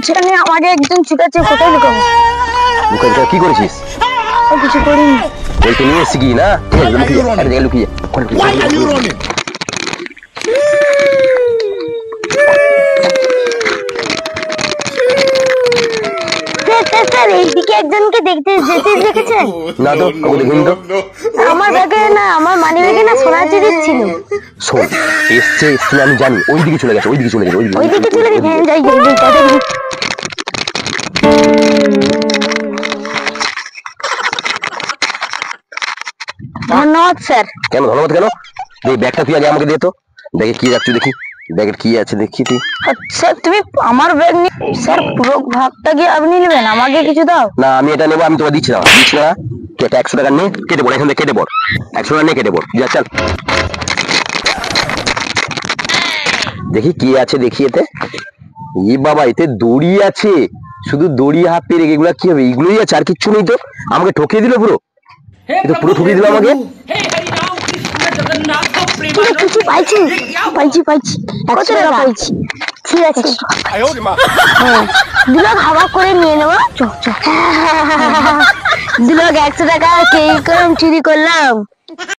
জানি আমাকে একজন ছিটাচ্ছে, কোথায় লুকাবো? লুকাবি কি করেছিস? কিছু করিনি। বলতে নিয়ে এসছি কি না? ঠিক আছে লুকিয়ে যা, একটা জায়গায় লুকিয়ে যা। স্যার এইদিকে একজনকে দেখতে যেতে দেখেছেন? না তো, কাউকে দেখিনি তো। আমার ব্যাগে না, আমার মানি ব্যাগে না সোনার জিনিস ছিল। শোন, এসছে আমি জানি, ওইদিকে চলে গেছে, ওইদিকে চলে গেছে, ওইদিকে চলে গেছে। হ্যাঁ যাই তাড়াতাড়ি। ধন্যবাদ স্যার। কেন ধন্যবাদ কেন? এই ব্যাগটা তুই আগে আমাকে দে তো, ব্যাগে কি রাখছিস দেখি, ব্যাগের কি আছে দেখি তুই। স্যার তুমি আমার ব্যাগ নিয়ে, স্যার পুরো ভাগটা কি আপনি নেবেন? আমাকে কিছু দাও না। আমি এটা নেবো, আমি তোমাকে দিচ্ছি না, তুই একটা 100 টাকা নে, কেটে পড় এখান থেকে, কেটে পড় 100 টাকা নিয়ে কেটে পড়, যা চল দেখি কি আছে দেখি এতে। ই বাবা, এতে দড়ি আছে, শুধু দড়ি হাত পেরে, এগুলা কি হবে? এগুলোই আছে, আর কিচ্ছু নেই তো। আমাকে ঠকিয়ে দিল পুরো, পুরো ঠকিয়ে দিল আমাকে। কিছু পাইছি পাইছি পাইছি 100 টাকা পাইছি। ঠিক আছে দুলাগ হাওয়া করে নিয়ে নেবো। দুলাগ 100 টাকা কে করে চুরি করলাম।